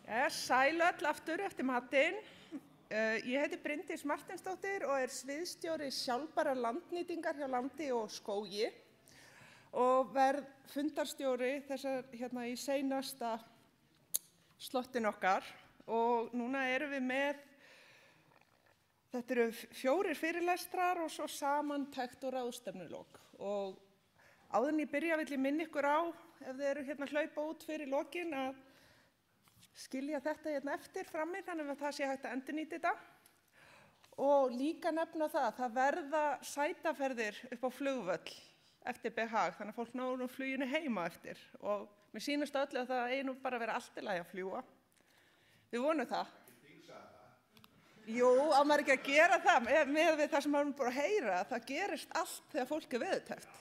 Sæl öll aftur eftir matinn. Ég heiti Bryndís Marteinsdóttir og sviðsstjóri sjálfbærrar landnýtingar hjá Landi og skógi og verð fundarstjóri þessar í seinasta slottin okkar. Og núna erum við með, þetta eru 4 fyrirlestrar og svo samantekt og ráðstefnulok. Og áður en ég byrja vill ég minna ykkur á, ef þið eru hlaupa út fyrir lokin, að skilja þetta eftir frammi þannig að það sé hægt að endurnýta þetta. Og líka nefna það verða sætaferðir upp á flugvöll eftir behag, þannig að fólk náður fluginu heima eftir. Og mér sýnist öllu að það eigi bara að vera allt í lagi að fljúga. Við vonum það. Jú, á maður ekki að gera það með við það sem maður búin að heyra. Það gerist allt þegar fólk er veðurteppt.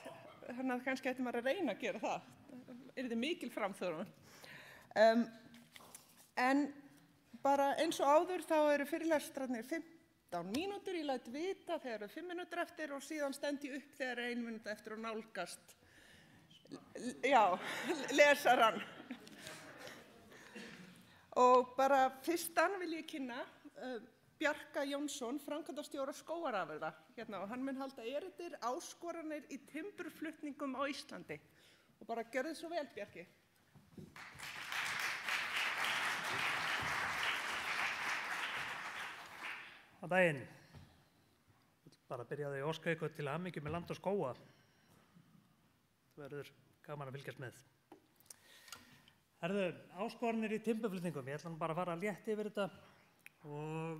Þannig að kannski ætti maður að reyna að gera það. Það yrði mikil framþróun. En bara eins og áður þá eru fyrirlestrarnir 15 mínútur. Ég læt vita þegar eru 5 mínútur eftir og síðan stend ég upp þegar 1 mínúta eftir og nálgast lesarann. Og bara fyrstan vil ég kynna Bjarka Jónsson, framkvæmdastjóra skógarafurða og hann mun halda erindi áskoranir í timburflutningum á Íslandi. Og bara gjörðu svo vel, Bjarki. Góðan daginn. Ég vil bara byrja að óska ykkur til hamingju með land og skóga. Það verður gaman að fylgjast með. Herðu, áskoranir í timburflutningum. Ég ætla bara að fara létt yfir þetta og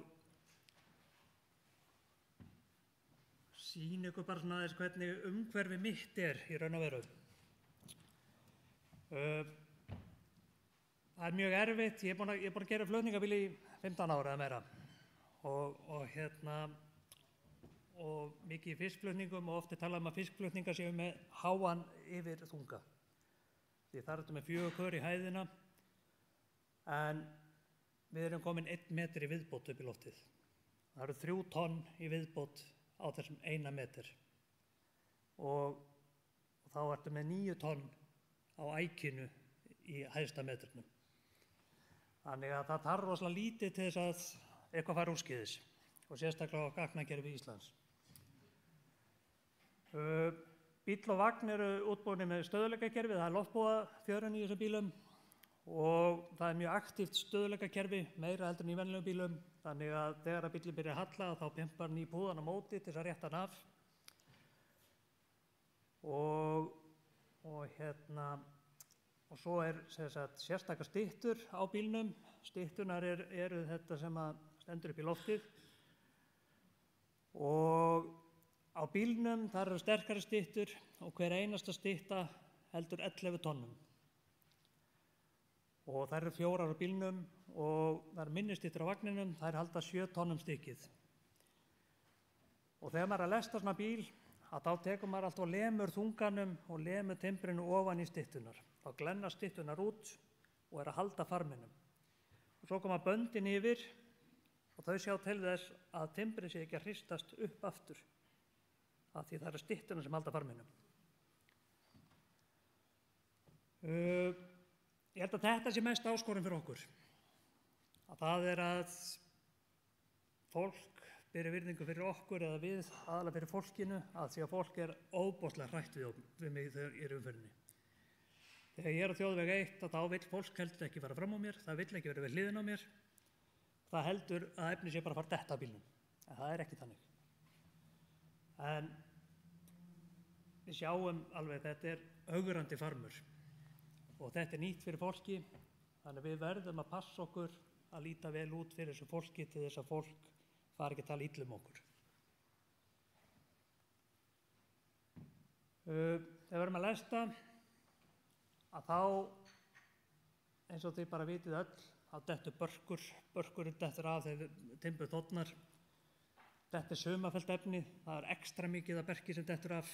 sýna ykkur bara svona aðeins hvernig umhverfi mitt í raun og veru. Það er mjög erfitt. Ég er búin að gera flutningabíl í 15 ára eða meira og mikið í fiskflutningum og oft talað að fiskflutningar séu með háan yfir þunga. Því það er með 4 kör í hæðina en við erum komin 1 metr í viðbót upp í loftið. Það eru 3 tonn í viðbót á þessum 1 metr og þá ertu með 9 tonn á ækinu í hæðsta metrinu. Þannig að það þarf rosalega lítið til þess að eitthvað fari úrskeiðis og sérstaklega á gatnakerfi Íslands. Bíll og vagn eru útbúinir með stöðugleikakerfi, það er loftbúðafjörun í þessum bílum og það er mjög aktíft stöðugleikakerfi, meira heldur en í venjulegum bílum, þannig að þegar að bíllinn byrjar að halla þá pimpar hann í púðan á móti til þess að rétta hann af. Og svo sérstakar styttur á bílnum. Stytturnar eru þetta sem stendur upp í loftið og á bílnum þar eru sterkari styttur og hver einasta stytta heldur 11 tonnum. Og þær eru 4 á bílnum og það eru minni styttur á vagninum, þær halda 7 tonnum stykkið. Og þegar maður er að lesta svona bíl, þá tekur maður alltaf og lemur þunganum og lemur timbrinu ofan í styttunar. Þá glenna styttunar út og er að halda farminum. Og svo koma böndin yfir og þau sjá til þess að timbrið sé ekki að hristast upp aftur. Af því það eru styttunar sem halda farminum. Ég held að þetta sé mest áskorun fyrir okkur. Að það er að fólk beri virðingu fyrir okkur eða við aðalega fyrir fólkinu að því að fólk er óbóðslega hrætt við mig þegar ég er í umferðinni. Þegar ég er á þjóðveg 1 þá vill fólk heldur ekki fara fram á mér, það vill ekki vera við hliðina á mér. Það heldur að efni sé bara að fara detta á bílnum. En það er ekki þannig. En við sjáum alveg þetta er ögrandi farmur og þetta er nýtt fyrir fólki, þannig að við verðum að passa okkur að líta vel út fyrir þessu fólki til þess að fólk fari ekki að tala illa okkur. Þegar við erum að lesta að þá, eins og þið bara vitið öll, þá dettur börkurinn dettur af þegar timbur þornar. Þetta er sumafellt efni, það er ekstra mikið af berki sem dettur af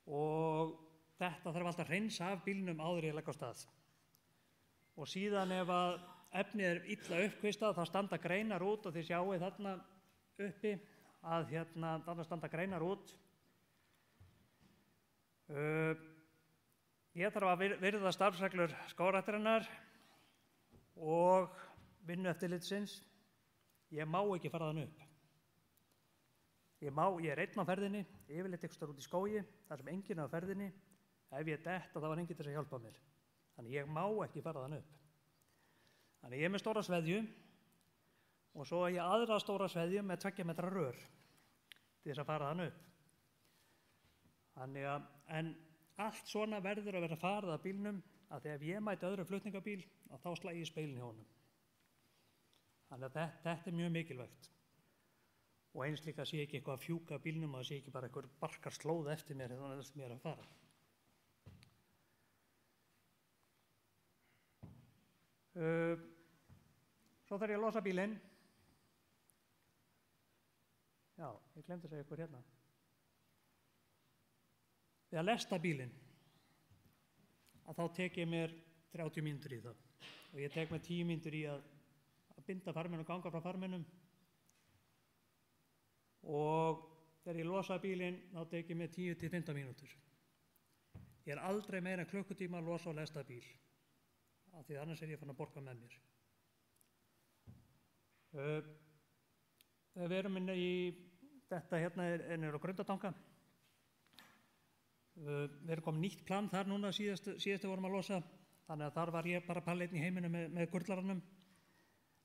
og þetta þarf alltaf að hreinsa af bílnum áður en ég legg á stað. Og síðan ef að efnið er illa uppkvistað þá standa greinar út og þið sjáið þarna uppi að þarna standa greinar út. Ég þarf að virða starfsreglur skógræktarinnar og vinnueftirlitsins, ég má ekki fara þann upp. Ég er einn á ferðinni, yfirleitt einhvers staðar út í skógi, þar sem enginn er á ferðinni. Ef ég detta þá var enginn til að hjálpa mér. Þannig ég má ekki fara þann upp. Þannig ég er með stóra sveðju og svo er ég aðra stóra sveðju með 2 metra rör til þess að fara þann upp. Þannig að, en allt svona verður að vera farið að bílnum, að þegar ég mæti öðru flutningabíl, að þá slægi ég speilin hjá honum. Þannig að þetta er mjög mikilvægt. Og eins líka sé ekki eitthvað að fjúka bílnum og það sé ekki bara einhver barkar slóð eftir mér þannig að það er að fara. Svo þarf ég að losa bílinn. Já, ég glemdi að segja ykkur hérna. Við að lesta bílinn, að þá tek ég mér 30 mínútur í það. Og ég tek mér 10 mínútur í að binda farminn og ganga frá farminnum. Og þegar ég losa bílinn, þá tek ég mér 10 til 15 mínútur. Ég er aldrei meira en klukkutíma að losa og lesta bíl. Af því annars er ég fann að borga með mér. Við erum inn í, þetta hérna er á Grundartanga. Við erum komið nýtt plan þar núna síðastu vorum að losa. Þannig að þar var ég bara palleinn í heiminu með gurlaranum.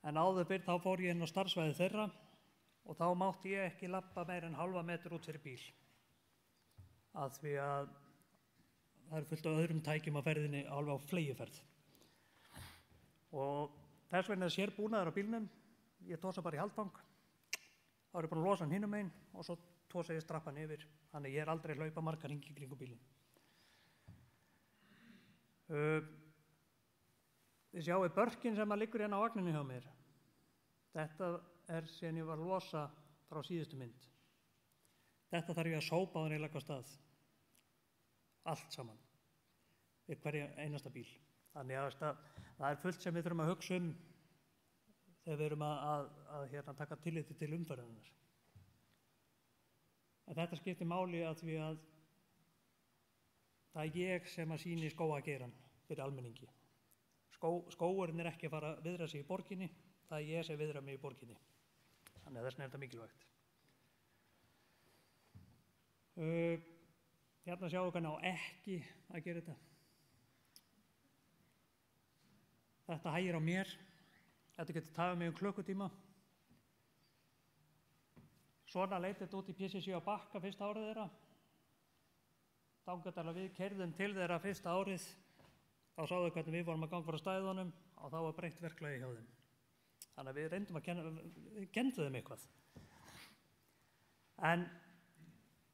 En áður fyrr þá fór ég inn á starfsvæði þeirra og þá mátti ég ekki labba meira en halva metur út fyrir bíl. Af því að það er fullt af öðrum tækjum á ferðinni alveg á fleygiferð. Og þess vegna er sérbúnaður á bílnum, ég tósa bara í haldfang, þá er ég búin að losa hann hinum megin og svo tósa ég strappan yfir, þannig ég er aldrei að hlaupa marga hringi kringum bílinn. Þið sjáu börkin sem liggur hérna á vagninu hjá mér. Þetta er síðan ég var að losa frá síðustu mynd. Þetta þarf ég að sópa áður en ég legg af stað. Allt saman. Við hverja einasta bíl. Þannig að það er fullt sem við þurfum að hugsa þegar við erum að taka tilliti til umferðarinnar. En þetta skiptir máli að því að það er ég sem að sýni skógageirann fyrir almenningi. Skógurinn er ekki að fara að viðra sig í borginni, það er ég sem viðra mig í borginni. Þannig að þess vegna er þetta mikilvægt. Hérna sjáum við hvernig á ekki að gera þetta. Þetta hægir á mér. Þetta getur tafið mig klukkutíma. Svona leit þetta út í PCC á Bakka fyrsta árið þeirra. Þangað til að við keyrðum til þeirra fyrsta árið. Þá sáum við hvernig við vorum að ganga frá stæðunum og þá var breytt verklagi hjá þeim. Þannig að við reyndum að kenna þeim eitthvað.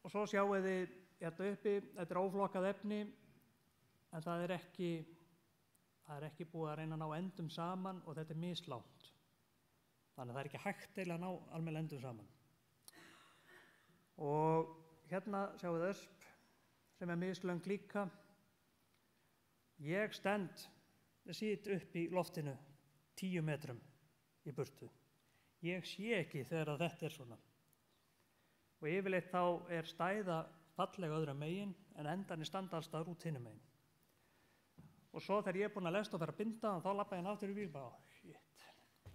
Og svo sjáum við hérna uppi, þetta er óflokkað efni, en það er ekki búið að reyna að ná endum saman og þetta er mislangt. Þannig að það er ekki hægt að ná almennilega endum saman. Og hérna sjáum við ösp sem er mislöng líka. Ég sit upp í loftinu 10 metrum í burtu. Ég sé ekki þegar þetta er svona. Og yfirleitt þá er stæða fallega öðra megin en endarnir standa alls staðar út hinum megin. Og svo þegar ég er búinn að lesta og fer að binda þá labba ég aftur í bíl bara, shit.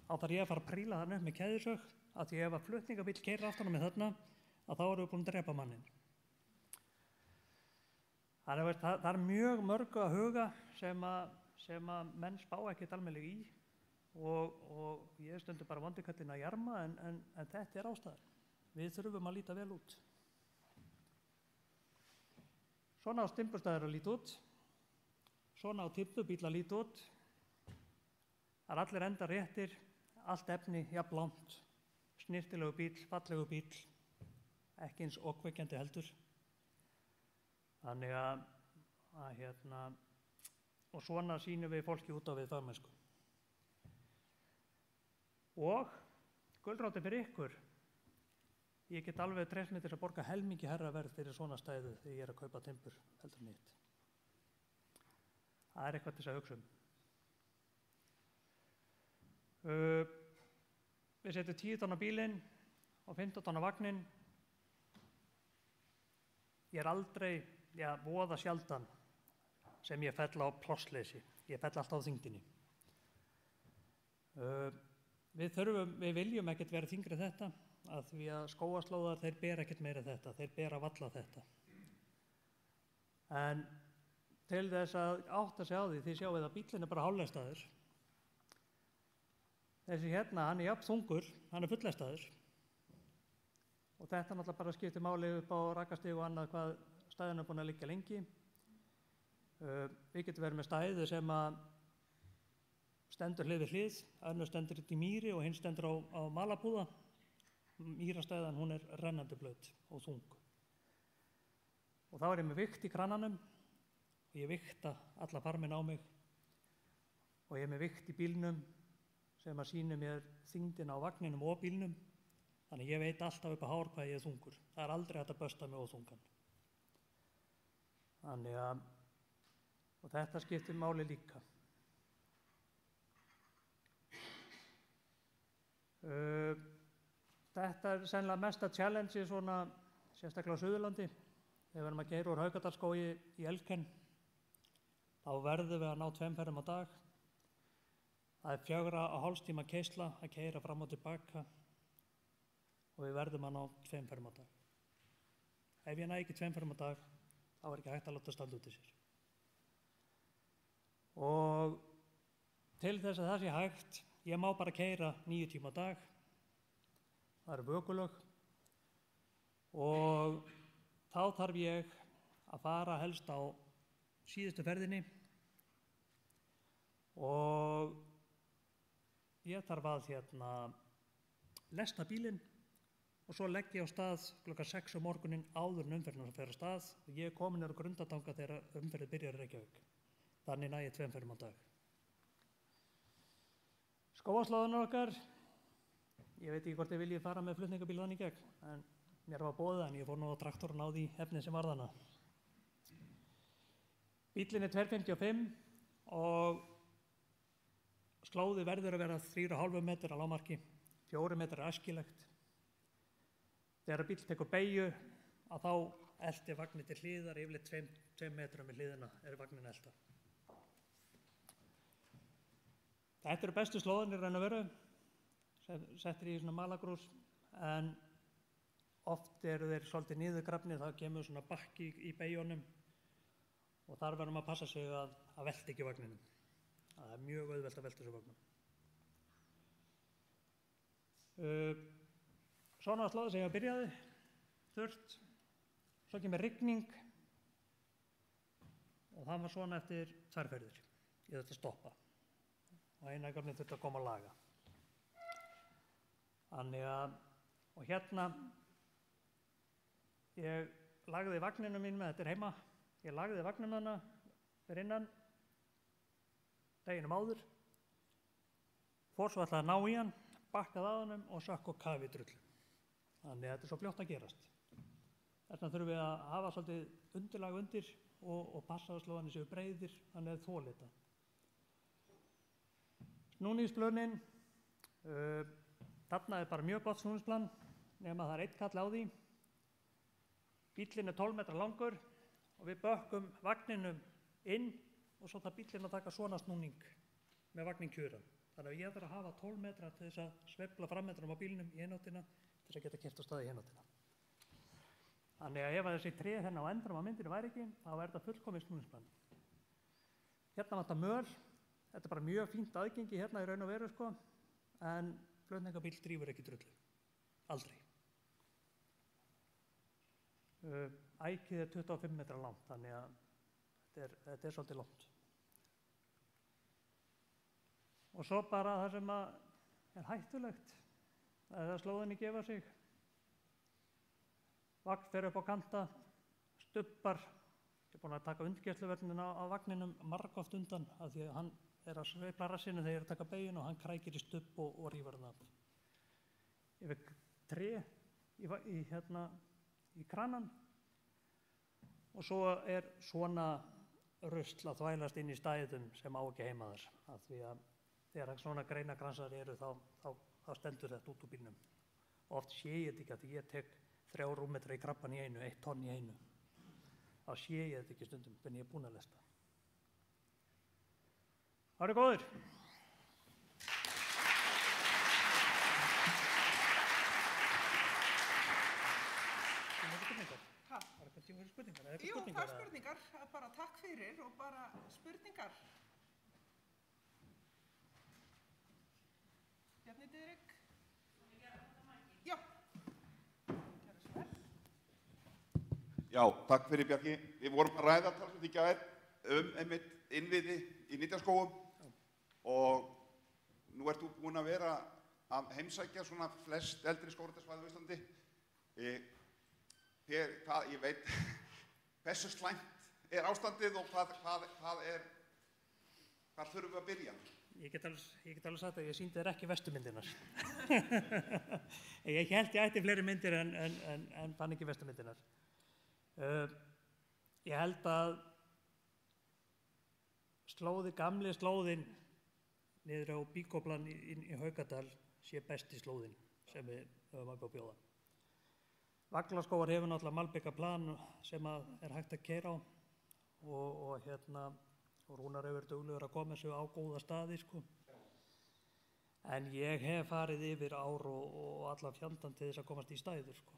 Þá þarf ég að fara að príla þarna upp með keðjusög af því ef að flutningabíll keyrir aftan á mig þarna að þá erum við búin að drepa manninn. Þannig að það er mjög mörgu að huga sem að menn spá ekkert almennilega í og ég stundur bara vondikallinn að jarma en þetta er ástæðan. Við þurfum að líta vel út. Svona á stimpurstæður að líta út. Svona á tippubíl að líta út. Það er allir endar réttir, allt efni, jafn langt, snyrtilegu bíl, fallegu bíl, ekki eins ókveikjandi heldur. Þannig og svona sýnum við fólki út á við fagmennsku. Og gulrótin fyrir ykkur. Ég get alveg treyst mig til að borga helmingi hærra verð fyrir svona stæðu þegar ég er að kaupa timbur heldur en hitt. Það er eitthvað til þess að hugsa Við setjum 10 tonn á bílinn og 15 tonn á vagninn. Ég er aldrei, voða sjaldan sem ég fell á plássleysi. Ég fell alltaf á þyngdinni. Við viljum ekkert vera þyngri en þetta, af því að skógarslóðar, þeir bera ekkert meira þetta, þeir bera valla þetta. En til þess að átta sig á því, þið sjáið að bíllinn er bara hálflestaður. Þessi hérna, hann er jafn þungur, hann er fullestaður. Og þetta náttúrulega bara skiptir máli upp á rakastig og annað hvað stæðin er búin að liggja lengi. Við getum verið með stæði sem að stendur hlið við hlið, önnur stendur í mýri og hinn stendur á malabúða. Mýrastæðan, hún er rennandi blöt og þung. Og þá er ég með vikt í krananum og ég vikta alla farminn á mig og ég er með vikt í bílnum sem að sýna mér þyngdina á vagninum og bílnum. Þannig ég veit alltaf upp á hár hvað ég er þungur. Það er aldrei hægt að bösta mig óþungan. Þannig að, og þetta skiptir máli líka. Þetta er sennilega mesta challenge svona, sérstaklega á Suðurlandi. Þegar við erum að keyra úr Haukadalsskógi í Elken, þá verðum við að ná 2 ferðum á dag. Það er 4,5 tíma keyrsla að keyra fram og tilbaka og við verðum að ná 2 ferðum á dag. Ef ég næ ekki 2 ferðum á dag, þá er ekki hægt að láta standa út í sér. Og til þess að það sé hægt, ég má bara keyra 9 tíma á dag. Það eru vökulög og þá þarf ég að fara helst á síðustu ferðinni og ég þarf að lesta bílinn og svo legg ég á stað klukkan 6 morguninn áður en umferðin fer af stað og ég er komin á Grundartanga þegar umferðin byrjar í Reykjavík. Þannig næ ég 2 ferðum á dag. Skógarslóðanar okkar, ég veit ekki hvort ég vilji fara með flutningabíl þannig í gegn, en mér var boðið en ég fór nú á traktorinn á því efnið sem var þarna. Bíllinn er 2,55 og slóði verður að vera 3,5 metrar á lágmarki, 4 metrar er æskilegt. Þegar bíll tekur beygju, að þá elti vagninn til hliðar, yfirleitt 2 metrum við hliðina er vagninn elta. Þetta eru bestu slóðanir raun og veru, settir í svona malagrús, en oft eru þeir svolítið niðurgrafnir, þá kemur svona bakki í beyjunum og þar verðum að passa sig að velta ekki vagninum. Það er mjög auðvelt að velta þessu vagnum. Svona slóði sem ég byrjaði, þurrt, svo kemur rigning og það var svona eftir 2 ferðir. Ég þurfti að stoppa og eina göfni þurfti að koma að laga. Þannig að, og hérna, ég lagði vagninu mín með, þetta er heima, ég lagði vagninu hana fyrir innan, deginum áður, fór svo alltaf að ná í hann, bakkaði að honum og sökk og kafi í drullu. Þannig að þetta er svo fljótt að gerast. Þess vegna þurfum við að hafa svolítið undirlag undir og passa að slóðanir séu breiðir, þannig að þoli þetta. Snúningsplönin, þarna er bara mjög gott snúningsplan, nema það er 1 kall á því. Bíllinn er 12 metrar langur og við bökkum vagninum inn og svo þarf bíllinn að taka svona snúning með vagnin kjöran. Þannig að ég þarf að hafa 12 metra til þess að sveifla frammetrum á bílnum í eináttina til þess að geta keyrt á stað í eináttina. Þannig að ef þessi tré hérna á endanum á myndinu væri ekki, þá er þetta fullkomið snúningsplan. Hérna vantar möl, þetta er bara mjög fínt aðgengi hérna í raun og veru sko, en flutningabíll drífur ekki drullu. Aldrei. Ækið er 25 metrar langt, þannig að þetta er svolítið langt. Og svo bara það sem er hættulegt, það er að slóðinni gefa sig. Vagn fer upp á kanta, stubbar. Ég er búinn að taka undirgæsluverðnina á vagninum margoft undan af því að hann er að sveifla rassinu þegar ég er að taka beyginn og hann krækir í stubb og rífur hann af. Ég fekk tré í kranan og svo er svona rusl að þvælast inn í stæðum sem á ekki heima þar. Af því að þegar svona greinakransar eru þá stendur þetta út úr bílnum. Og oft sé ég þetta ekki að því ég tek 3 rúmmetra í krabban í einu, 1 tonn í einu. Þá sé ég þetta ekki stundum, en ég er búinn að lesta. Það eru góðir. tíma fyrir spurningar? Jú, það er spurningar, bara takk fyrir og bara spurningar. Bjarni Diðrik? Já. Já, takk fyrir Bjarki. Við vorum að ræða talsveit í gær einmitt innviði í Nytjaskógum og nú ert þú búinn að vera að heimsækja svona flest eldri skógræktarsvæði á Íslandi. Ég veit hversu slæmt er ástandið og hvað þurfum við að byrja? Ég get alveg sagt að ég sýndi þér ekki vesturmyndirnar. Ég held ég ætti fleiri myndir en fann ekki vesturmyndirnar. Ég held að gamli slóðinn niður á Bíkóplan í Haukadal sé besti slóðinn sem við höfum að bjóða. Vaglaskógar hefur náttúrulega malbikaplan sem er hægt að keyra á og Rúnar hefur duglegur að koma þessu á góða staði sko. En ég hef farið yfir ár og allan fjandann til þess að komast í stæður sko.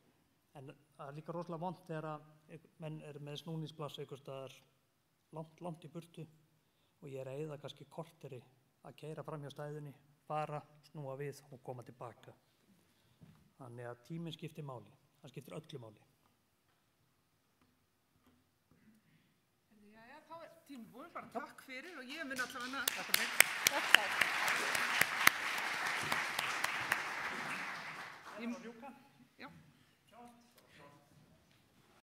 En það er líka rosalega vont þegar að menn eru með snúningspláss einhvers staðar langt í burtu og ég er að eyða kannski korteri að keyra fram hjá stæðunni, fara, snúa við og koma tilbaka. Þannig að tíminn skiptir máli, það skiptir öllu máli. Jæja, þá er tíminn búinn, bara takk fyrir og ég mun allavega að... Takk fyrir mig. Takk. Það er að ljúka.